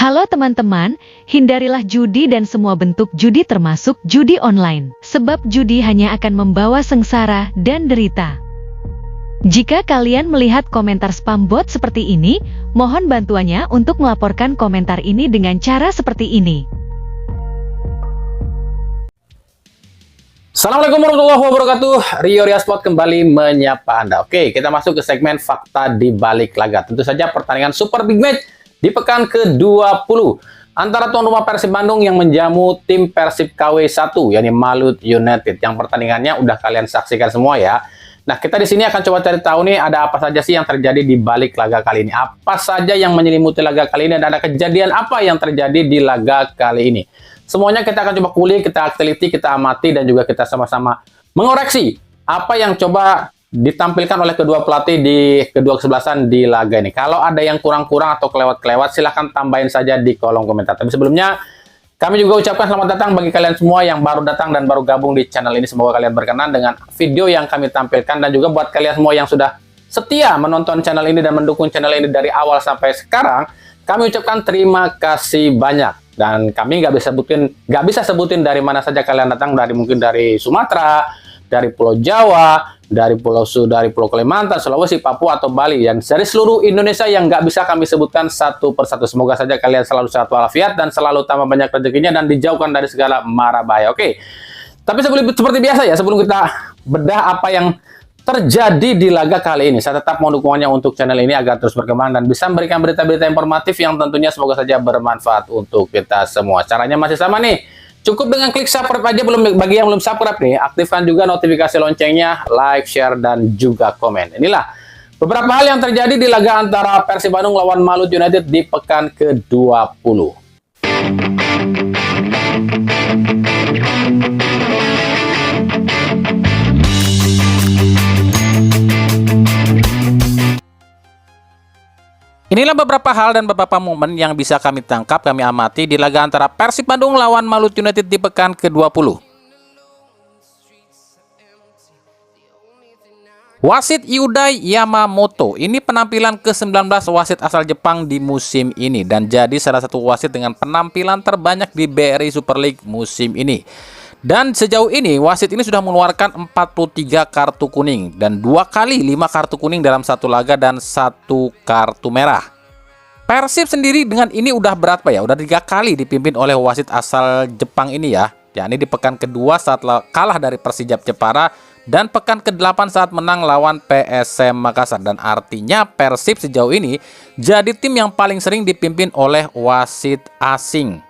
Halo teman-teman, hindarilah judi dan semua bentuk judi termasuk judi online, sebab judi hanya akan membawa sengsara dan derita. Jika kalian melihat komentar spam bot seperti ini, mohon bantuannya untuk melaporkan komentar ini dengan cara seperti ini. Assalamualaikum warahmatullahi wabarakatuh. Rio Riasport kembali menyapa Anda. Oke, kita masuk ke segmen fakta di balik laga. Tentu saja pertandingan Super Big Match di pekan ke-20 antara tuan rumah Persib Bandung yang menjamu tim Persib KW1 yakni Malut United. Yang pertandingannya udah kalian saksikan semua ya. Nah, kita di sini akan coba cari tahu nih ada apa saja sih yang terjadi di balik laga kali ini. Apa saja yang menyelimuti laga kali ini dan ada kejadian apa yang terjadi di laga kali ini. Semuanya kita akan coba kulik, kita teliti, kita amati dan juga kita sama-sama mengoreksi apa yang coba ditampilkan oleh kedua pelatih di kedua kesebelasan di laga ini. Kalau ada yang kurang-kurang atau kelewat-kelewat, silahkan tambahin saja di kolom komentar. Tapi sebelumnya, kami juga ucapkan selamat datang bagi kalian semua yang baru datang dan baru gabung di channel ini. Semoga kalian berkenan dengan video yang kami tampilkan. Dan juga buat kalian semua yang sudah setia menonton channel ini dan mendukung channel ini dari awal sampai sekarang, kami ucapkan terima kasih banyak. Dan kami nggak bisa sebutin dari mana saja kalian datang, mungkin dari Sumatera, dari Pulau Jawa, dari Pulau Kalimantan, Sulawesi, Papua, atau Bali, dan dari seluruh Indonesia yang nggak bisa kami sebutkan satu persatu. Semoga saja kalian selalu sehat walafiat dan selalu tambah banyak rezekinya dan dijauhkan dari segala mara bahaya. Oke, tapi seperti biasa ya, sebelum kita bedah apa yang terjadi di laga kali ini, saya tetap mau dukungannya untuk channel ini agar terus berkembang dan bisa memberikan berita-berita informatif yang tentunya semoga saja bermanfaat untuk kita semua. Caranya masih sama nih. Cukup dengan klik subscribe aja, bagi yang belum subscribe nih, aktifkan juga notifikasi loncengnya, like, share, dan juga komen. Inilah beberapa hal yang terjadi di laga antara Persib Bandung lawan Malut United di pekan ke-20. Inilah beberapa hal dan beberapa momen yang bisa kami tangkap, kami amati di laga antara Persib Bandung lawan Malut United di pekan ke-20. Wasit Yudai Yamamoto, ini penampilan ke-19 wasit asal Jepang di musim ini dan jadi salah satu wasit dengan penampilan terbanyak di BRI Super League musim ini. Dan sejauh ini wasit ini sudah mengeluarkan 43 kartu kuning dan 2 kali 5 kartu kuning dalam satu laga dan 1 kartu merah. Persib sendiri dengan ini udah berapa ya? Udah 3 kali dipimpin oleh wasit asal Jepang ini ya. Yakni di pekan kedua saat kalah dari Persijap Jepara dan pekan ke-8 saat menang lawan PSM Makassar. Dan artinya Persib sejauh ini jadi tim yang paling sering dipimpin oleh wasit asing.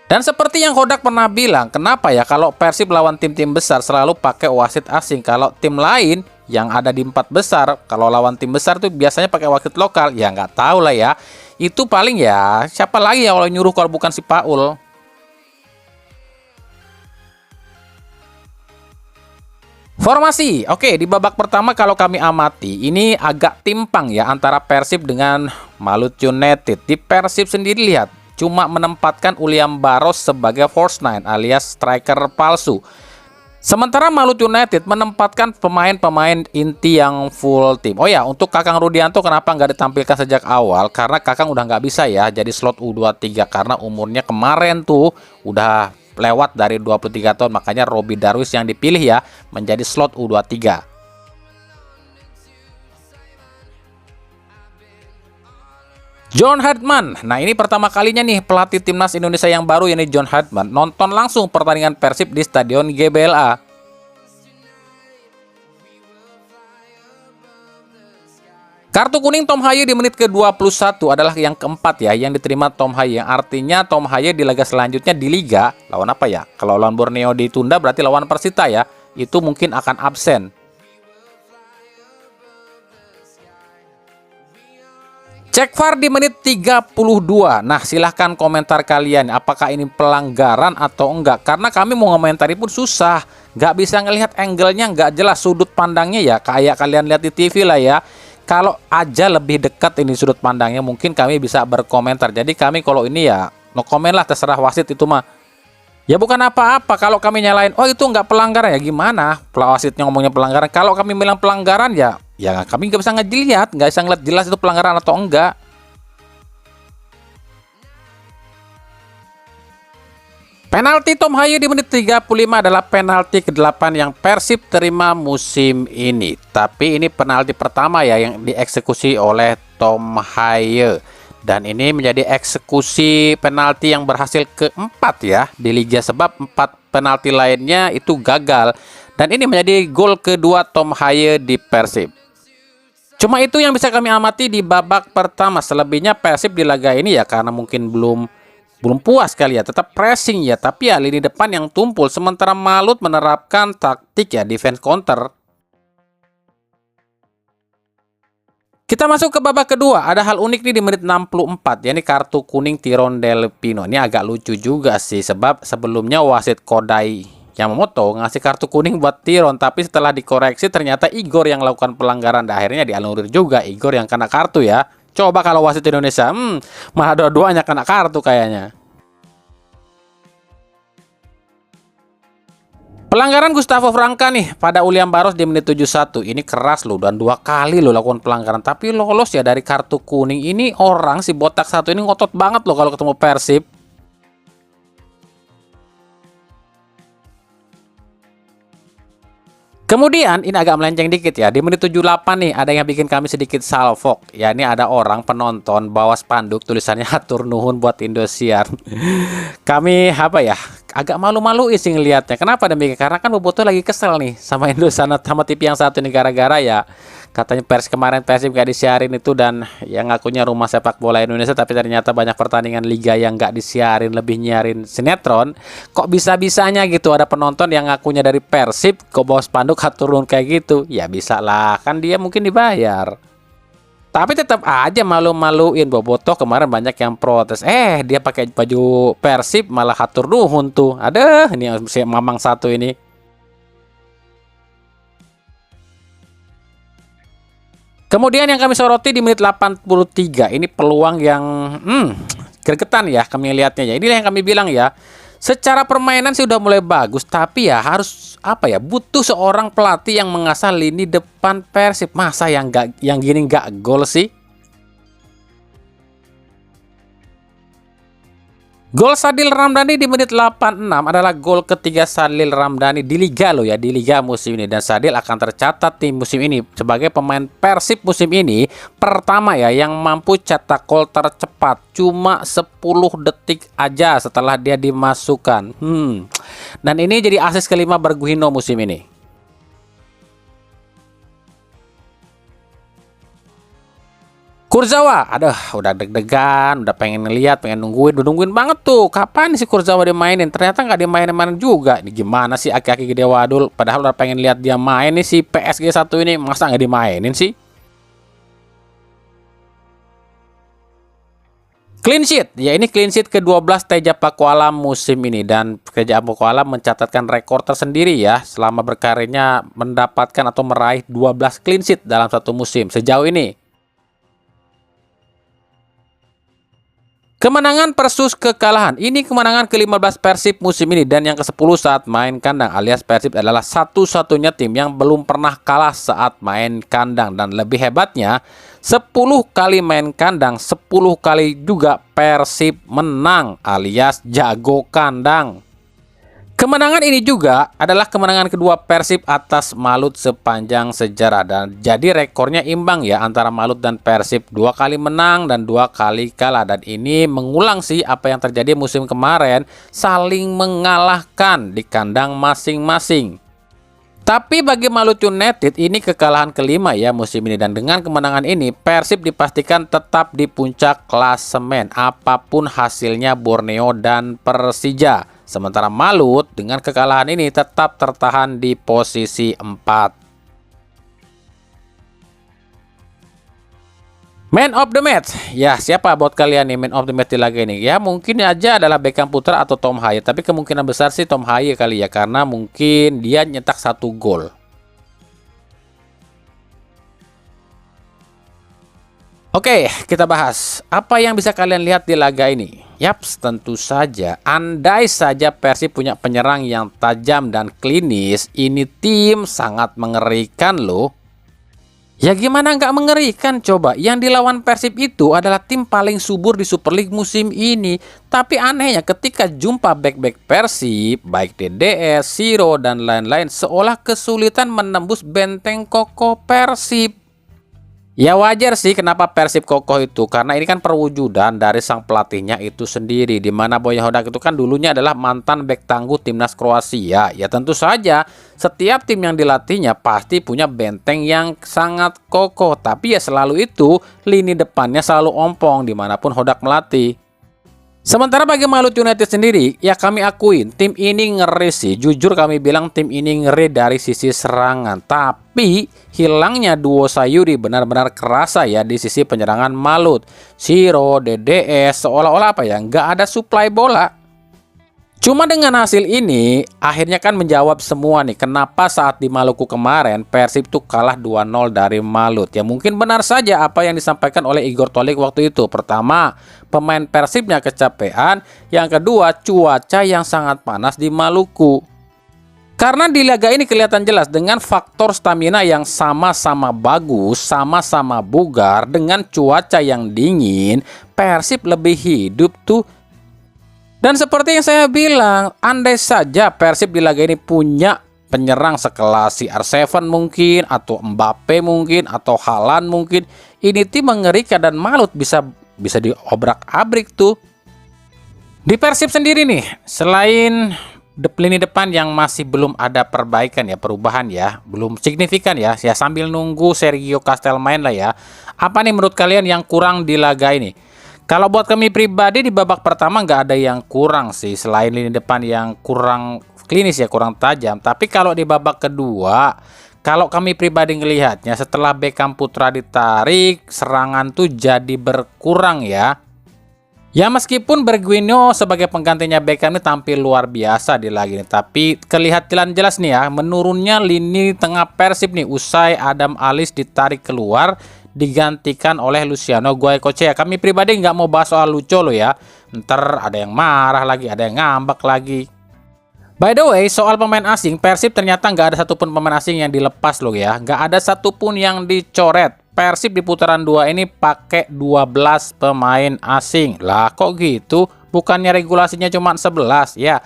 Dan seperti yang Kodak pernah bilang, kenapa ya kalau Persib lawan tim-tim besar selalu pakai wasit asing? Kalau tim lain yang ada di 4 besar, kalau lawan tim besar tuh biasanya pakai wasit lokal. Ya nggak tahu lah ya. Itu paling ya, siapa lagi ya kalau nyuruh kalau bukan si Paul. Formasi, oke, di babak pertama kalau kami amati, ini agak timpang ya antara Persib dengan Malut United. Di Persib sendiri lihat, cuma menempatkan Uliam Baros sebagai false nine alias striker palsu. Sementara Malut United menempatkan pemain-pemain inti yang full tim. Oh ya, untuk Kakang Rudianto kenapa nggak ditampilkan sejak awal? Karena Kakang udah nggak bisa ya jadi slot U23 karena umurnya kemarin tuh udah lewat dari 23 tahun. Makanya Robby Darwis yang dipilih ya menjadi slot U23. John Herdman, nah ini pertama kalinya nih pelatih timnas Indonesia yang baru yakni John Herdman nonton langsung pertandingan Persib di Stadion GBLA. Kartu kuning Tom Haye di menit ke-21 adalah yang keempat ya yang diterima Tom Haye, yang artinya Tom Haye di laga selanjutnya di Liga lawan apa ya? Kalau lawan Borneo ditunda berarti lawan Persita ya, itu mungkin akan absen. Cek VAR di menit 32. Nah, silahkan komentar kalian. Apakah ini pelanggaran atau enggak? Karena kami mau ngomentari pun susah. Nggak bisa ngelihat angle-nya, nggak jelas sudut pandangnya ya. Kayak kalian lihat di TV lah ya. Kalau aja lebih dekat ini sudut pandangnya, mungkin kami bisa berkomentar. Jadi kami kalau ini ya, no komen lah, terserah wasit itu mah. Ya bukan apa-apa. Kalau kami nyalain, oh itu nggak pelanggaran ya gimana? Wasitnya ngomongnya pelanggaran. Kalau kami bilang pelanggaran ya kami nggak bisa ngelihat, nggak bisa ngeliat jelas itu pelanggaran atau enggak. Penalti Tom Haye di menit 35 adalah penalti ke-8 yang Persib terima musim ini. Tapi ini penalti pertama ya yang dieksekusi oleh Tom Haye. Dan ini menjadi eksekusi penalti yang berhasil keempat ya di Liga, sebab 4 penalti lainnya itu gagal. Dan ini menjadi gol kedua Tom Haye di Persib. Cuma itu yang bisa kami amati di babak pertama. Selebihnya Persib di laga ini ya karena mungkin belum puas kali ya, tetap pressing ya, tapi ya lini depan yang tumpul, sementara Malut menerapkan taktik ya defense counter. Kita masuk ke babak kedua. Ada hal unik nih di menit 64, yakni kartu kuning Tirondel Pino. Ini agak lucu juga sih, sebab sebelumnya wasit Kodai Yamamoto ngasih kartu kuning buat Tiron, tapi setelah dikoreksi ternyata Igor yang lakukan pelanggaran, dan akhirnya dianulir juga Igor yang kena kartu ya. Coba kalau wasit Indonesia, malah dua-duanya kena kartu kayaknya. Pelanggaran Gustavo Franca nih pada William Barros di menit 71. Ini keras loh, dan 2 kali lo lakukan pelanggaran, tapi lolos ya dari kartu kuning. Ini orang si botak satu ini ngotot banget loh kalau ketemu Persib. Kemudian ini agak melenceng dikit ya. Di menit 78 nih ada yang bikin kami sedikit salfok. Ya ini ada orang penonton bawa spanduk tulisannya hatur nuhun buat Indosiar. Kami apa ya? Agak malu-maluin sih ngelihatnya. Kenapa demikian? Karena kan Boboto lagi kesel nih sama Indosiar sama TV yang satu nih, gara-gara ya katanya kemarin Persib gak disiarin itu, dan yang ngakunya Rumah Sepak Bola Indonesia, tapi ternyata banyak pertandingan liga yang gak disiarin, lebih nyiarin sinetron. Kok bisa-bisanya gitu ada penonton yang ngakunya dari Persib kok bawa spanduk turun kayak gitu? Ya bisa lah, kan dia mungkin dibayar. Tapi tetap aja malu-maluin. Bobotoh kemarin banyak yang protes. Dia pakai baju Persib malah hatur nuhun tuh. Aduh, ini si Mamang satu ini. Kemudian yang kami soroti di menit 83, ini peluang yang gregetan ya kami lihatnya ya. Inilah yang kami bilang ya. Secara permainan sih udah mulai bagus, tapi ya harus apa ya? Butuh seorang pelatih yang mengasah lini depan Persib. Masa yang gini nggak gol sih? Gol Sadil Ramdhani di menit 86 adalah gol ketiga Sadil Ramdhani di Liga loh ya, di Liga musim ini. Dan Sadil akan tercatat di musim ini sebagai pemain Persib musim ini pertama ya yang mampu cetak gol tercepat, cuma 10 detik aja setelah dia dimasukkan. Dan ini jadi asis kelima Berguino musim ini. Kurzawa, aduh, udah deg-degan, udah pengen ngeliat, pengen nungguin banget tuh. Kapan si Kurzawa dimainin? Ternyata nggak dimainin juga. Ini gimana sih aki-aki Gede Wadul? Padahal udah pengen lihat dia main nih si PSG 1 ini, masa nggak dimainin sih? Clean sheet, ya ini clean sheet ke-12 Teja Pakualam musim ini, dan Teja Pakualam mencatatkan rekor tersendiri ya selama berkarirnya mendapatkan atau meraih 12 clean sheet dalam satu musim sejauh ini. Kemenangan versus kekalahan. Ini kemenangan ke-15 Persib musim ini dan yang ke-10 saat main kandang, alias Persib adalah satu-satunya tim yang belum pernah kalah saat main kandang. Dan lebih hebatnya, 10 kali main kandang, 10 kali juga Persib menang, alias jago kandang. Kemenangan ini juga adalah kemenangan kedua Persib atas Malut sepanjang sejarah, dan jadi rekornya imbang ya antara Malut dan Persib, 2 kali menang dan 2 kali kalah. Dan ini mengulang sih apa yang terjadi musim kemarin, saling mengalahkan di kandang masing-masing. Tapi bagi Malut United ini kekalahan kelima ya musim ini, dan dengan kemenangan ini Persib dipastikan tetap di puncak klasemen apapun hasilnya Borneo dan Persija. Sementara Malut dengan kekalahan ini tetap tertahan di posisi 4. Man of the match. Ya, siapa buat kalian nih man of the match di laga ini? Ya, mungkin aja adalah Beckham Putra atau Tom Haye, tapi kemungkinan besar sih Tom Haye kali ya, karena mungkin dia nyetak 1 gol. Oke, kita bahas apa yang bisa kalian lihat di laga ini. Yaps, tentu saja andai saja Persib punya penyerang yang tajam dan klinis, ini tim sangat mengerikan loh. Ya gimana nggak mengerikan coba, yang dilawan Persib itu adalah tim paling subur di Super League musim ini. Tapi anehnya ketika jumpa bek-bek Persib, baik DDS, Siro, dan lain-lain, seolah kesulitan menembus benteng kokoh Persib. Ya wajar sih kenapa Persib kokoh itu, karena ini kan perwujudan dari sang pelatihnya itu sendiri, di mana Boyan Hodak itu kan dulunya adalah mantan bek tangguh timnas Kroasia. Ya tentu saja setiap tim yang dilatihnya pasti punya benteng yang sangat kokoh, tapi ya selalu itu lini depannya selalu ompong dimanapun Hodak melatih. Sementara bagi Malut United sendiri, ya kami akuin tim ini ngeri sih. Jujur kami bilang tim ini ngeri dari sisi serangan. Tapi hilangnya duo Sayuri benar-benar kerasa ya di sisi penyerangan Malut. Siro, DDS, seolah-olah apa ya, nggak ada suplai bola. Cuma dengan hasil ini, akhirnya kan menjawab semua nih, kenapa saat di Maluku kemarin, Persib tuh kalah 2-0 dari Malut. Ya mungkin benar saja apa yang disampaikan oleh Igor Tolik waktu itu. Pertama, pemain Persibnya kecapean. Yang kedua, cuaca yang sangat panas di Maluku. Karena di laga ini kelihatan jelas dengan faktor stamina yang sama-sama bagus, sama-sama bugar, dengan cuaca yang dingin, Persib lebih hidup tuh. Dan seperti yang saya bilang, andai saja Persib di laga ini punya penyerang sekelas CR7 mungkin, atau Mbappe mungkin, atau Haaland mungkin, ini tim mengerikan dan Malut bisa diobrak-abrik tuh. Di Persib sendiri nih, selain lini depan yang masih belum ada perbaikan ya, perubahan ya, belum signifikan ya sambil nunggu Sergio Castel main lah ya. Apa nih menurut kalian yang kurang di laga ini? Kalau buat kami pribadi di babak pertama nggak ada yang kurang sih, selain lini depan yang kurang klinis ya, kurang tajam. Tapi kalau di babak kedua, kalau kami pribadi ngelihatnya setelah Beckham Putra ditarik, serangan tuh jadi berkurang ya. Ya meskipun Bergwijn sebagai penggantinya Beckham ini tampil luar biasa di laga ini, tapi kelihatan jelas nih ya menurunnya lini tengah Persib nih usai Adam Alis ditarik keluar digantikan oleh Luciano Goicoechea. Kami pribadi nggak mau bahas soal Lucho lo ya, ntar ada yang marah lagi, ada yang ngambek lagi. By the way, soal pemain asing, Persib ternyata nggak ada satupun pemain asing yang dilepas loh ya, nggak ada satupun yang dicoret. Persib di putaran 2 ini pakai 12 pemain asing. Lah kok gitu? Bukannya regulasinya cuma 11 ya?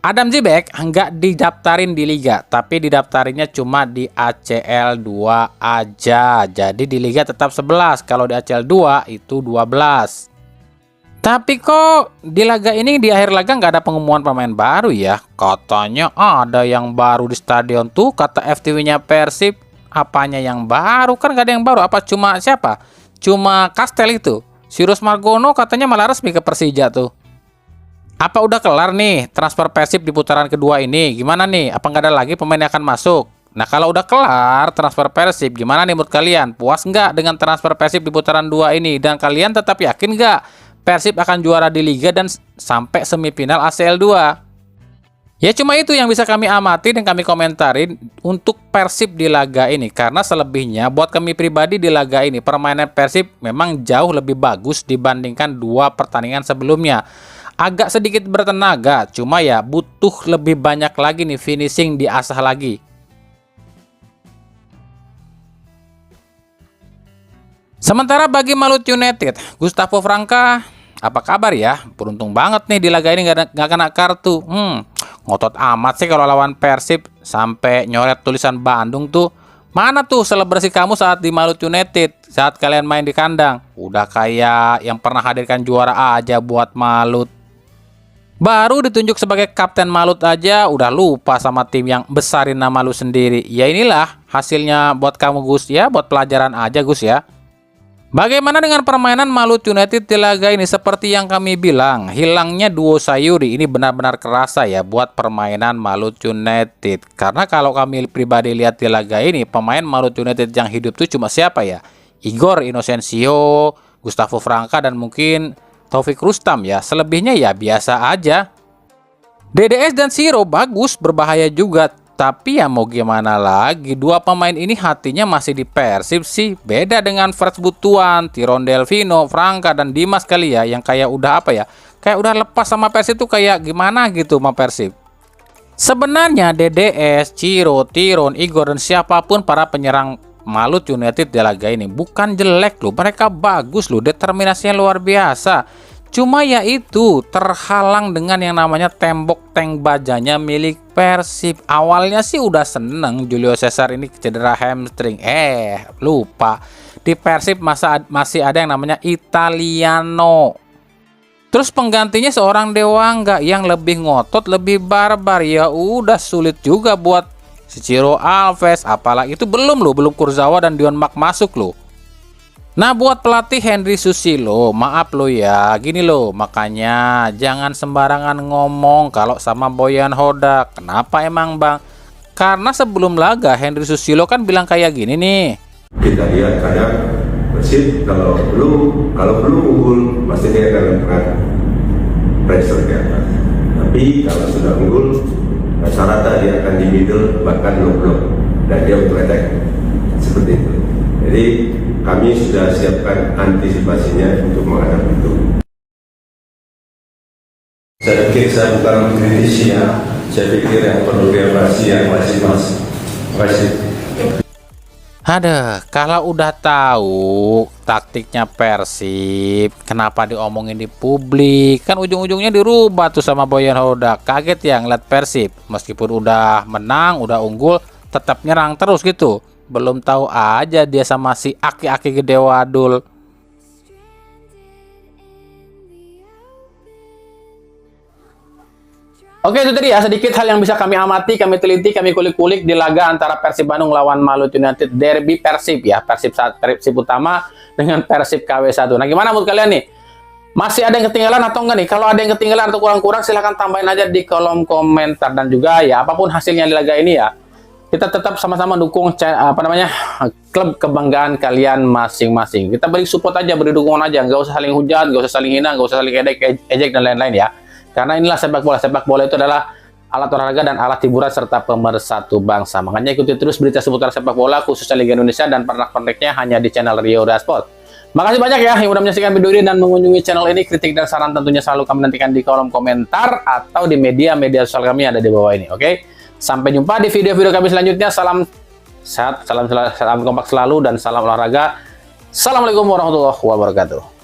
Adam Ziyech nggak didaftarin di Liga, tapi didaftarinnya cuma di ACL 2 aja. Jadi di Liga tetap 11, kalau di ACL 2 itu 12. Tapi kok di laga ini di akhir laga nggak ada pengumuman pemain baru ya? Katanya ada yang baru di stadion tuh, kata FTV-nya Persib. Apanya yang baru? Kan nggak ada yang baru. Apa cuma siapa? Cuma Castel itu. Cyrus Margono katanya malah resmi ke Persija tuh. Apa udah kelar nih transfer Persib di putaran kedua ini? Gimana nih? Apa nggak ada lagi pemain yang akan masuk? Nah kalau udah kelar transfer Persib, gimana nih menurut kalian? Puas nggak dengan transfer Persib di putaran 2 ini? Dan kalian tetap yakin nggak Persib akan juara di Liga dan sampai semifinal ACL 2? Ya cuma itu yang bisa kami amati dan kami komentarin untuk Persib di laga ini. Karena selebihnya buat kami pribadi di laga ini, permainan Persib memang jauh lebih bagus dibandingkan 2 pertandingan sebelumnya. Agak sedikit bertenaga, cuma ya butuh lebih banyak lagi nih finishing diasah lagi. Sementara bagi Malut United, Gustavo Franca, apa kabar ya? Beruntung banget nih di laga ini nggak kena kartu. Ngotot amat sih kalau lawan Persib sampai nyoret tulisan Bandung tuh. Mana tuh selebrasi kamu saat di Malut United, saat kalian main di kandang? Udah kayak yang pernah hadirkan juara aja buat Malut. Baru ditunjuk sebagai kapten Malut aja udah lupa sama tim yang besarin nama lu sendiri. Ya inilah hasilnya buat kamu Gus ya, buat pelajaran aja Gus ya. Bagaimana dengan permainan Malut United di laga ini? Seperti yang kami bilang, hilangnya duo Sayuri ini benar-benar kerasa ya buat permainan Malut United. Karena kalau kami pribadi lihat di laga ini, pemain Malut United yang hidup tuh cuma siapa ya? Igor Inocencio, Gustavo Franca, dan mungkin Taufik Rustam ya. Selebihnya ya biasa aja. DDS dan Siro bagus, berbahaya juga. Tapi ya mau gimana lagi, 2 pemain ini hatinya masih di Persib sih. Beda dengan Freds Butuan, Tyrone Delvino, Franca, dan Dimas kali ya, yang kayak udah apa ya, kayak udah lepas sama Persib tuh kayak gimana gitu sama Persib. Sebenarnya DDS, Ciro, Tyrone, Igor, dan siapapun para penyerang Malut United di laga ini. Bukan jelek loh, mereka bagus loh, determinasinya luar biasa. Cuma ya itu terhalang dengan yang namanya tembok tank bajanya milik Persib. Awalnya sih udah seneng Julio Cesar ini cedera hamstring. Lupa di Persib masih ada yang namanya Italiano. Terus penggantinya seorang Dewangga yang lebih ngotot, lebih barbar. Ya udah sulit juga buat si Ciro Alves. Apalagi itu belum Kurzawa dan Dion Mac masuk loh. Nah, buat pelatih Henry Susilo, maaf lo ya, gini loh, makanya jangan sembarangan ngomong kalau sama Boyan Hodak. Kenapa emang bang? Karena sebelum laga Henry Susilo kan bilang kayak gini nih. Kita lihat kadang Persib kalau belum unggul pasti dia akan lakukan pressure ke atas. Tapi kalau sudah unggul, rata-rata dia akan di middle bahkan low block dan dia untuk attack seperti itu. Jadi kami sudah siapkan antisipasinya untuk menghadapi itu. Saya pikir saya bukan mengkritisi ya. Saya pikir yang perlu dievaluasi yang masih. Ada, kalau udah tahu taktiknya Persib, kenapa diomongin di publik? Kan ujung-ujungnya dirubah tuh sama Boyan Hodak. Kaget ya ngeliat Persib, meskipun udah menang, udah unggul, tetap nyerang terus gitu. Belum tahu aja dia sama si aki-aki gede wadul. Oke, itu tadi ya sedikit hal yang bisa kami amati, kami teliti, kami kulik-kulik di laga antara Persib Bandung lawan Malut United, derby Persib ya, Persib utama dengan Persib KW1. Nah, gimana menurut kalian nih? Masih ada yang ketinggalan atau enggak nih? Kalau ada yang ketinggalan atau kurang-kurang, silahkan tambahin aja di kolom komentar. Dan juga ya, apapun hasilnya di laga ini ya, kita tetap sama-sama dukung klub kebanggaan kalian masing-masing. Kita beri support aja, beri dukungan aja, nggak usah saling hujat, nggak usah saling hina, nggak usah saling ejek dan lain-lain ya. Karena inilah sepak bola. Sepak bola itu adalah alat olahraga dan alat hiburan serta pemersatu bangsa. Makanya ikuti terus berita seputar sepak bola khususnya Liga Indonesia dan pernak-perniknya hanya di channel Rio Sport. Makasih banyak ya yang udah menyaksikan video ini dan mengunjungi channel ini. Kritik dan saran tentunya selalu kami nantikan di kolom komentar atau di media sosial kami yang ada di bawah ini. Oke? Sampai jumpa di video-video kami selanjutnya. Salam sehat, salam kompak selalu dan salam olahraga. Assalamualaikum warahmatullahi wabarakatuh.